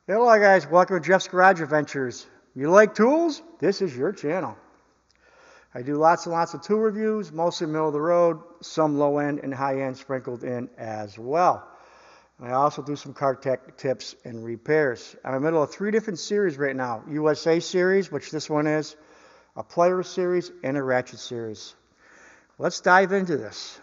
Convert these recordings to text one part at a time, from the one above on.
Hello guys, welcome to Jeff's Garage Adventures. You like tools? This is your channel. I do lots and lots of tool reviews, mostly middle of the road, some low end and high end sprinkled in as well. I also do some car tech tips and repairs. I'm in the middle of 3 different series right now. USA series, which this one is, a pliers series, and a ratchet series. Let's dive into this.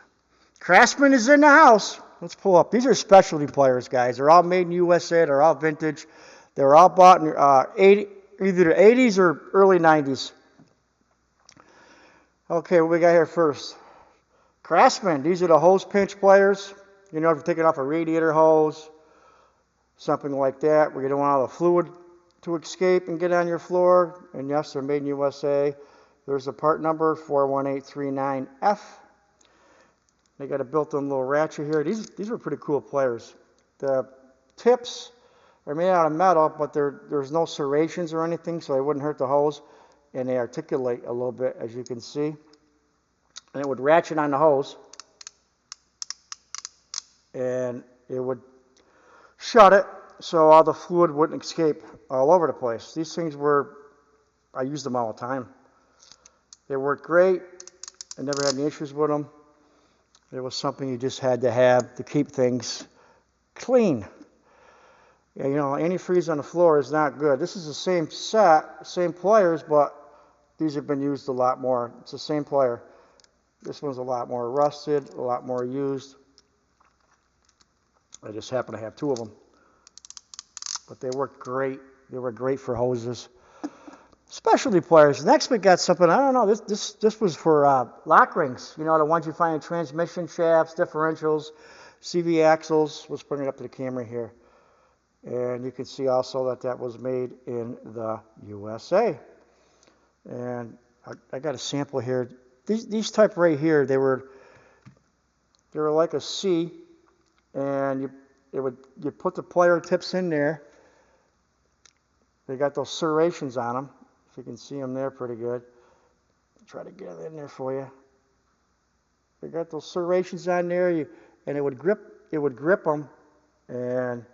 CRAFTSMAN is in the house. Let's pull up. These are specialty pliers, guys. They're all made in USA. They're all vintage. They're all bought in either the 80s or early 90s. Okay, what we got here first? CRAFTSMAN. These are the hose pinch pliers. You know, if you're taking off a radiator hose, something like that, where you don't want all the fluid to escape and get on your floor. And yes, they're made in USA. There's the part number 41839F. They got a built-in little ratchet here. These are pretty cool pliers. The tips are made out of metal, but there's no serrations or anything, so they wouldn't hurt the hose. And they articulate a little bit, as you can see. And it would ratchet on the hose, and it would shut it so all the fluid wouldn't escape all over the place. These things I used them all the time. They worked great. I never had any issues with them. It was something you just had to have to keep things clean. Yeah, you know, antifreeze on the floor is not good. This is the same set, same pliers, but these have been used a lot more. It's the same plier. This one's a lot more rusted, a lot more used. I just happen to have 2 of them. But they worked great. They were great for hoses. Specialty pliers. Next we got something, I don't know, this was for lock rings. You know, the ones you find in transmission shafts, differentials, CV axles. Let's bring it up to the camera here. And you can see also that was made in the USA. And I got a sample here. These type right here, they were like a C, and you put the plier tips in there. They got those serrations on them. If you can see them there pretty good. I'll try to get it in there for you. They got those serrations on there, and it would grip them, and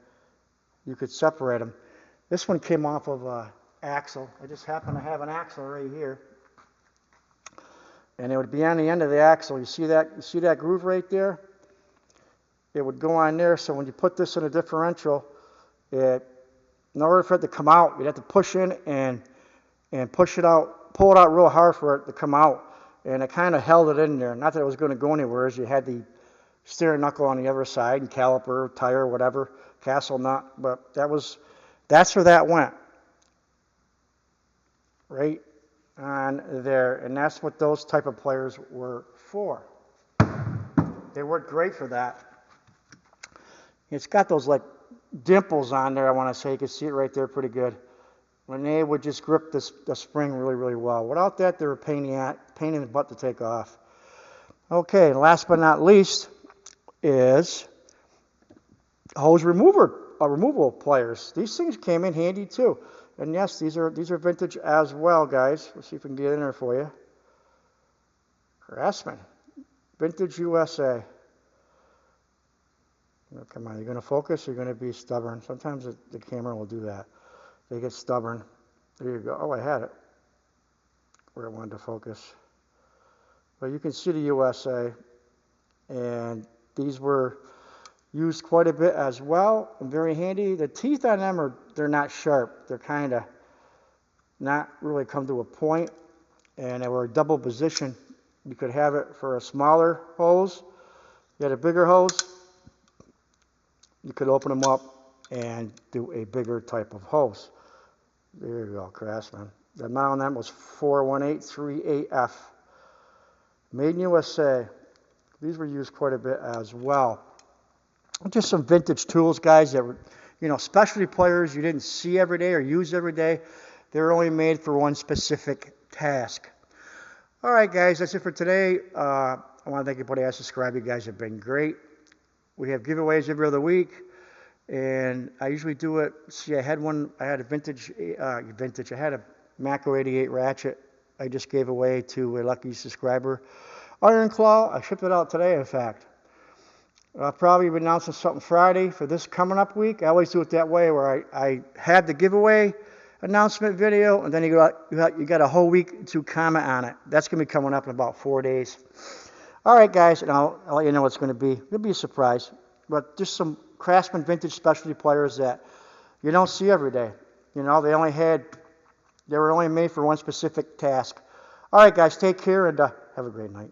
you could separate them. This one came off of an axle. I just happen to have an axle right here, and it would be on the end of the axle. You see that groove right there? It would go on there. So when you put this in a differential, in order for it to come out, you'd have to push in and push it out, pull it out real hard for it to come out. And it kind of held it in there. Not that it was going to go anywhere, as you had the steering knuckle on the other side, and caliper, tire, whatever, castle nut. But that's where that went. Right on there. And that's what those type of pliers were for. They worked great for that. It's got those like dimples on there, I want to say. You can see it right there pretty good. When they would just grip the spring really, really well. Without that, they were a pain in the butt to take off. Okay, and last but not least is hose removal pliers. These things came in handy too. And yes, these are vintage as well, guys. Let's see if we can get in there for you. CRAFTSMAN, vintage USA. Oh, come on, you're going to focus, you're going to be stubborn. Sometimes the camera will do that. They get stubborn. There you go. Oh, I had it where I wanted to focus. But you can see the USA, and these were used quite a bit as well, and very handy. The teeth on them they're not sharp. They're kind of not really come to a point, and they were a double position. You could have it for a smaller hose. You had a bigger hose, you could open them up and do a bigger type of hose. There you go, CRAFTSMAN. The model on them was 41838F. Made in USA. These were used quite a bit as well. Just some vintage tools, guys, that were, you know, specialty pliers you didn't see every day or use every day. They were only made for one specific task. All right, guys, that's it for today. I want to thank everybody that subscribed. You guys have been great. We have giveaways every other week. And I usually do it. See, I had a vintage, I had a Macro 88 ratchet I just gave away to a lucky subscriber. Iron Claw, I shipped it out today, in fact. I'll probably be announcing something Friday for this coming up week. I always do it that way, where I have the giveaway announcement video, and then you got a whole week to comment on it. That's going to be coming up in about 4 days. All right, guys, and I'll let you know what it's going to be. It'll be a surprise. But just some Craftsman vintage specialty pliers that you don't see every day. You know, they were only made for one specific task. All right, guys, take care and have a great night.